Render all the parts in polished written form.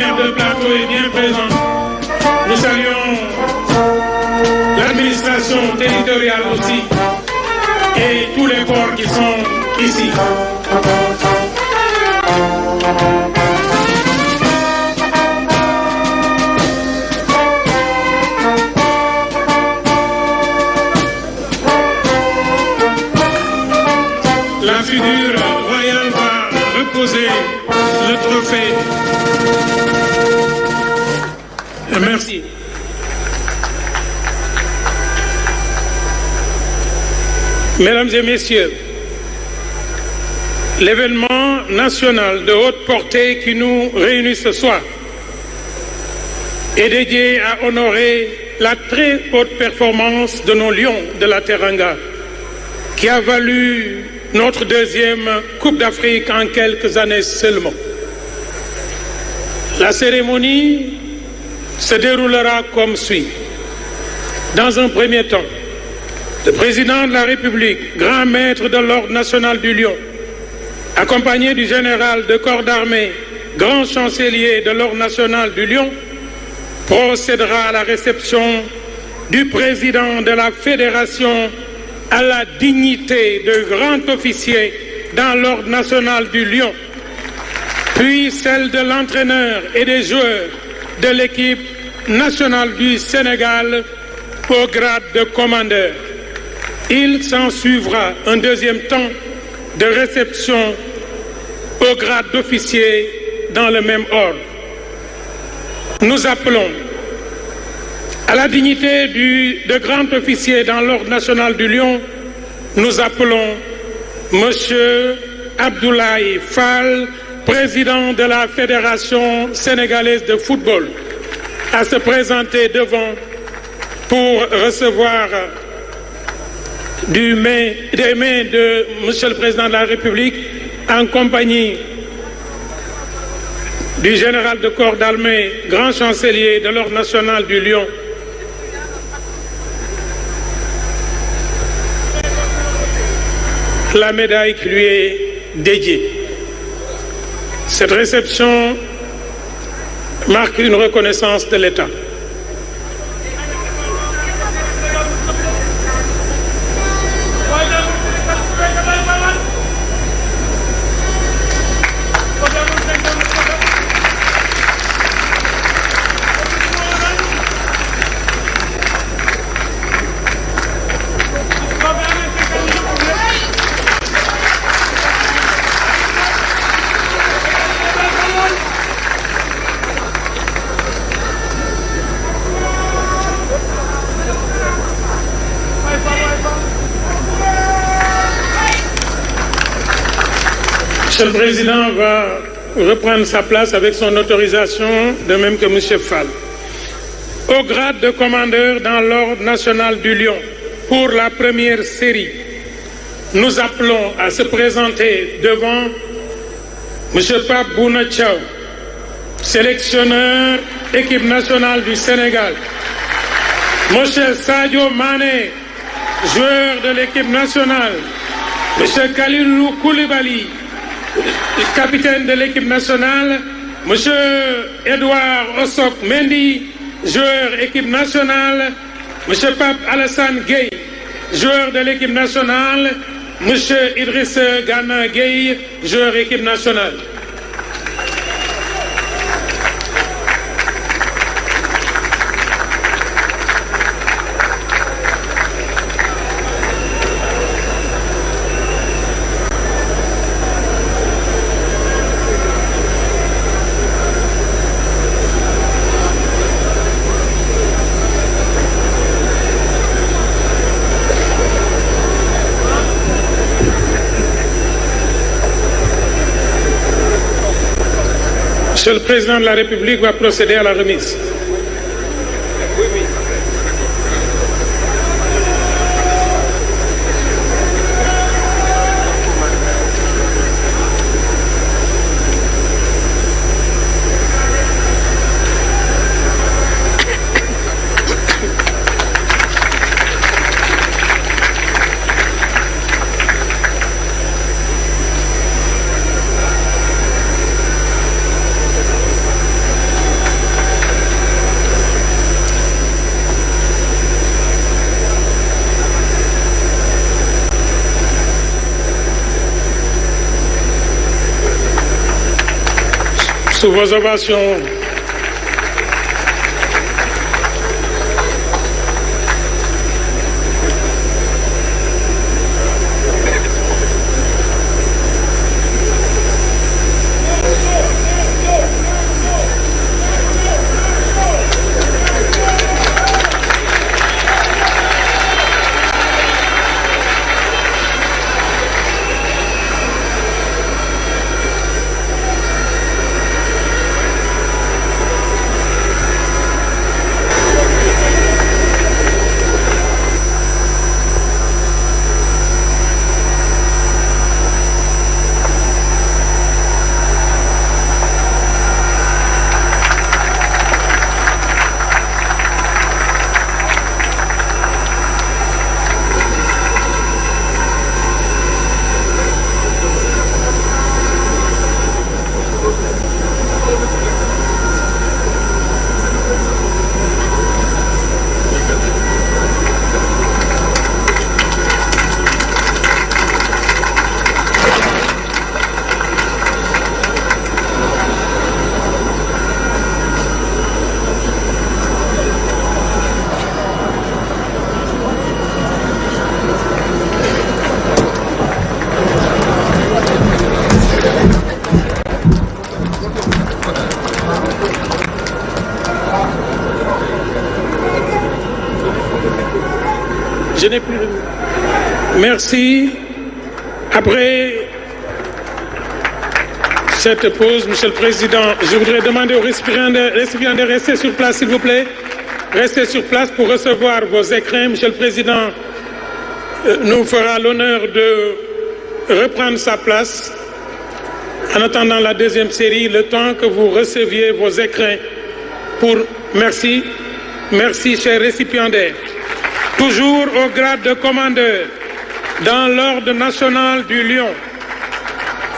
maire de Plateau est bien présent. Nous saluons l'administration territoriale aussi et tous les corps qui sont ici. La figure royale va reposer le trophée. Merci. Mesdames et messieurs, l'événement national de haute portée qui nous réunit ce soir est dédié à honorer la très haute performance de nos lions de la Teranga, qui a valu notre deuxième Coupe d'Afrique en quelques années seulement. La cérémonie se déroulera comme suit. Dans un premier temps, le président de la République, grand maître de l'Ordre national du Lion, accompagné du général de corps d'armée, grand chancelier de l'Ordre national du Lion, procédera à la réception du président de la Fédération à la dignité de grand officier dans l'Ordre national du Lion, puis celle de l'entraîneur et des joueurs de l'équipe nationale du Sénégal au grade de commandeur. Il s'en suivra un deuxième temps de réception au grade d'officier dans le même ordre. Nous appelons à la dignité de grand officier dans l'Ordre national du Lion, nous appelons Monsieur Abdoulaye Fall, président de la Fédération sénégalaise de football, à se présenter devant pour recevoir des mains de Monsieur le Président de la République en compagnie du général de corps d'armée, grand chancelier de l'Ordre national du Lion, la médaille qui lui est dédiée. Cette réception marque une reconnaissance de l'État. Le président va reprendre sa place avec son autorisation, de même que M. Fall. Au grade de commandeur dans l'Ordre national du Lion, pour la première série, nous appelons à se présenter devant M. Pape Bouna Thiaw, sélectionneur équipe nationale du Sénégal, M. Sadio Mané, joueur de l'équipe nationale, M. Kalilou Koulibaly, capitaine de l'équipe nationale, M. Edouard Osok Mendy, joueur équipe nationale, M. Pape Alassane Gueye, joueur de l'équipe nationale, M. Idriss Gana Gueye, joueur équipe nationale. Monsieur le Président de la République va procéder à la remise. sous vos ovations. Je n'ai plus de... Merci. Après cette pause, Monsieur le Président, je voudrais demander aux récipiendaires de rester sur place, s'il vous plaît. Restez sur place pour recevoir vos écrins. Monsieur le Président nous fera l'honneur de reprendre sa place en attendant la deuxième série, le temps que vous receviez vos écrins. Merci, chers récipiendaires. Toujours au grade de commandeur dans l'ordre national du Lion,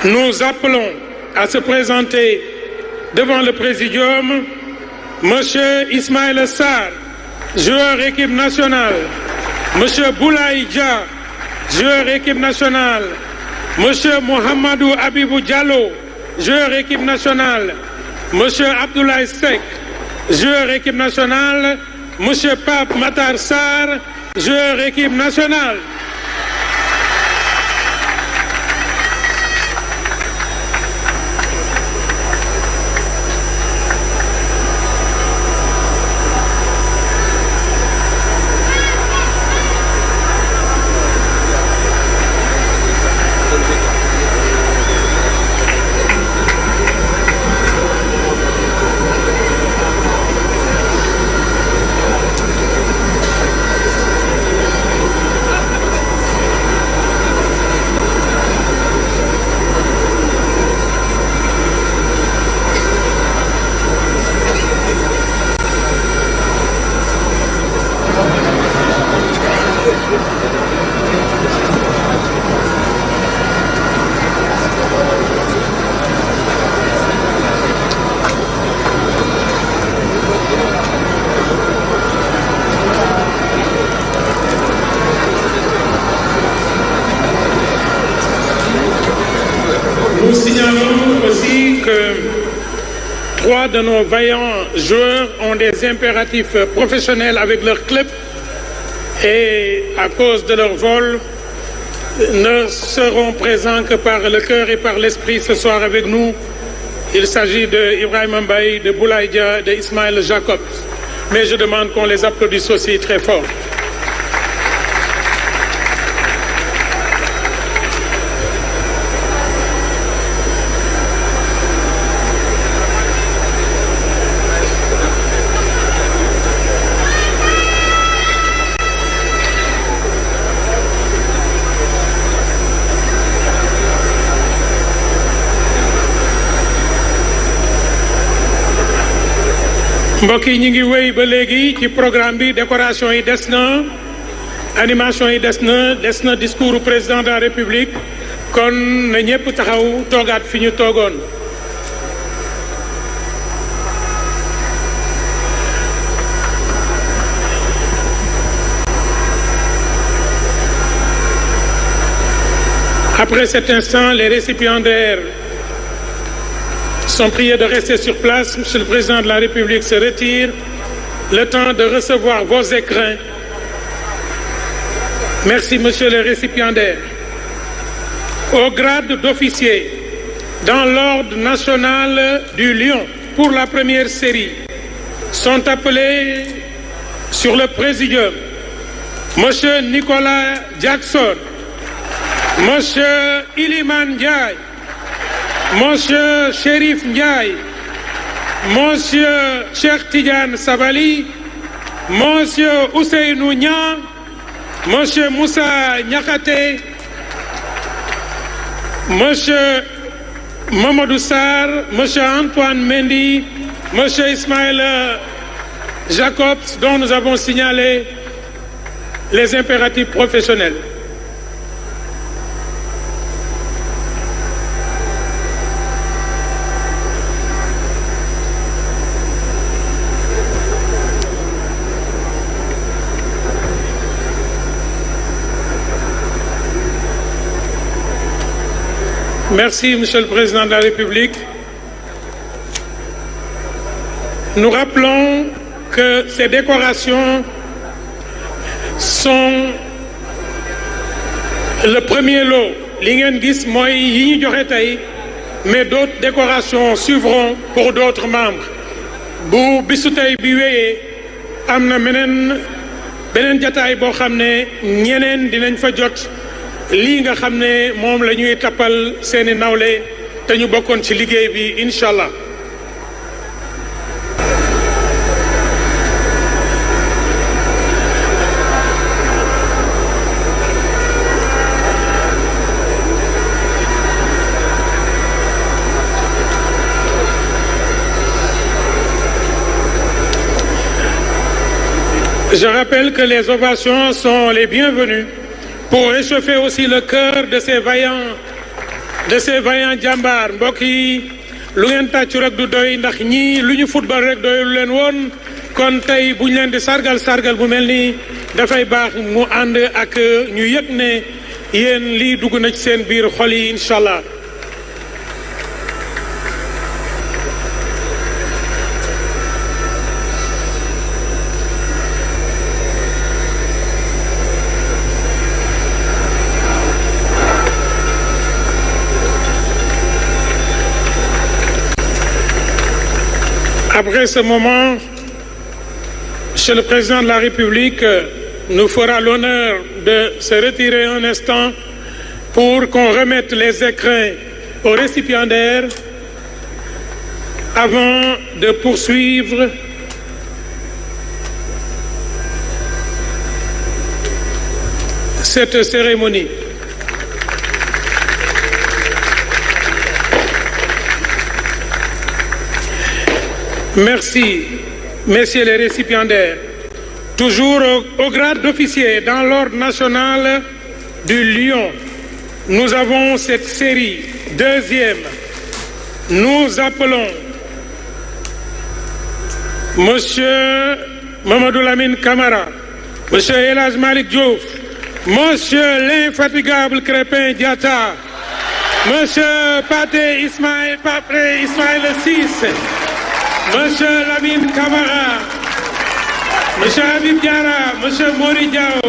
nous appelons à se présenter devant le Présidium Monsieur Ismaël Sarr, joueur équipe nationale, Monsieur Boulaye Dia, joueur équipe nationale, Monsieur Mohamedou Abibou Diallo, joueur équipe nationale, Monsieur Abdoulaye Seck, joueur équipe nationale, Monsieur Pape Matar Sarr, joueur équipe nationale. Nous signalons aussi que 3 de nos vaillants joueurs ont des impératifs professionnels avec leur club et à cause de leur vol ne seront présents que par le cœur et par l'esprit ce soir avec nous. Il s'agit de Ibrahim Mbaye, de Boulaye Dia, de Ismaël Jacobs. Mais je demande qu'on les applaudisse aussi très fort. mbokk yi ñu ngi wéy ba léegi ci programme bi décoration yi des na animation yi des na discours du président de la République kon na ñëpp taxaw toogaat fi ñu toogoon. Après cet instant, les récipiendaires sont priés de rester sur place. Monsieur le Président de la République se retire. Le temps de recevoir vos écrins. Merci, Monsieur le récipiendaire. Au grade d'officier dans l'Ordre national du Lion pour la première série sont appelés sur le présidium Monsieur Nicolas Jackson, Monsieur Iliman Ndiaye, Monsieur Chérif Ndiaye, Monsieur Cheikh Tidiane Sabali, Monsieur Ousseynou Niang, Monsieur Moussa Niakhaté, Monsieur Mamadou Sarr, Monsieur Antoine Mendy, Monsieur Ismaël Jacobs, dont nous avons signalé les impératifs professionnels. Merci, Monsieur le Président de la République. Nous rappelons que ces décorations sont le premier lot. Li ngeen gis mooy yi ñu joxe tey, mais d'autres décorations suivront pour d'autres membres. Bu bisu tey bi wéyee am na beneen jataay boo xam ne ñeneen dinañ fa jot lii nga xam ne moom la ñuy tappal seeni nawle te ñu bokkoon ci liggéey bi incha allah. Je rappelle que les ovations sont les bienvenues pour réchauffer aussi le cœur de ces vaillants jàmbaar. Mbokk yi lu ngeen tàccu rek du doy ndax ñii lu ñu football rek doyul leen woon kon tey bu ñu leen di sargal bu mel nii dafay baax mu ànd ak ñu yëg ne yéen lii dugg na ci seen biir xol yi incha allah. Après ce moment, Monsieur le Président de la République nous fera l'honneur de se retirer un instant pour qu'on remette les écrins aux récipiendaires avant de poursuivre cette cérémonie. Merci, messieurs les récipiendaires. Toujours au grade d'officier dans l'Ordre national du Lion, nous avons cette série deuxième. Nous appelons Monsieur Mamadou Lamine Camara, Monsieur El Hadj Malick Diouf, Monsieur l'infatigable Krépin Diatta, Monsieur Pathé Ismaïla Ciss, Monsieur Lamine Camara, Monsieur Habib Diarra, Monsieur Mori Diaw,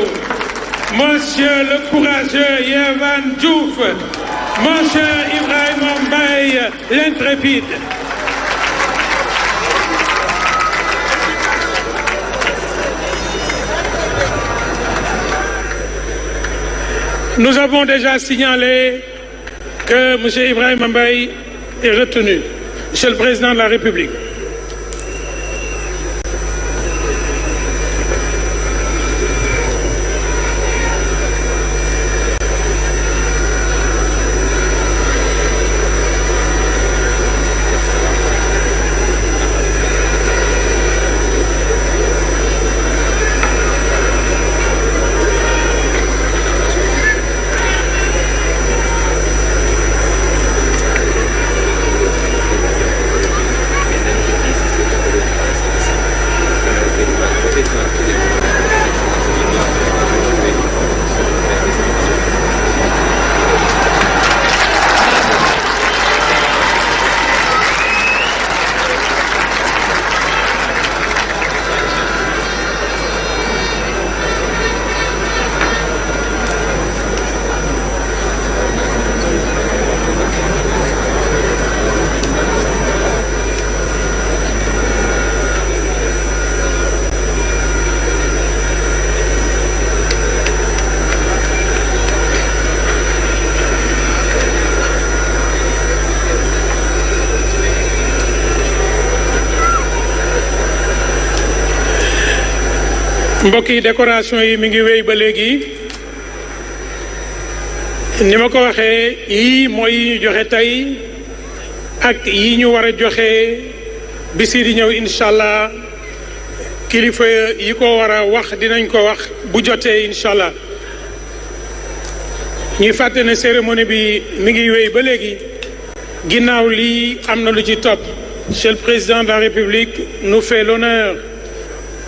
Monsieur le courageux Yehvan Diouf, Monsieur Ibrahima Mbaye, l'intrépide. Nous avons déjà signalé que Monsieur Ibrahima Mbaye est retenu. Monsieur le Président de la République. mbokk yi décoration yi mi ngi wéy ba léegi ni ma ko waxee yii mooy yi ñu joxe tey ak yi ñu war a joxe bisi di ñëw incha allah kilifa yi ko war a wax dinañ ko wax bu jotee incha allah ñuy fàtte ne cérémonie bi mi ngi wéy ba léegi ginnaaw lii am na lu ci topp. Monsieur le Président de la République nous fait l'honneur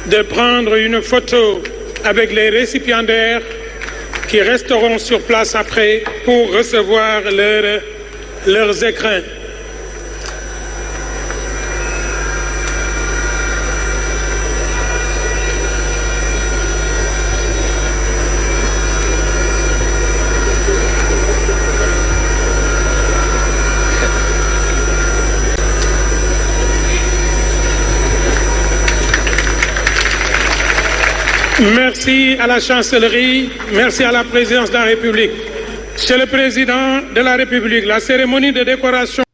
de prendre une photo avec les récipiendaires qui resteront sur place après pour recevoir leurs écrins. Merci à la chancellerie, merci à la présidence de la République. Monsieur le Président de la République, la cérémonie de décoration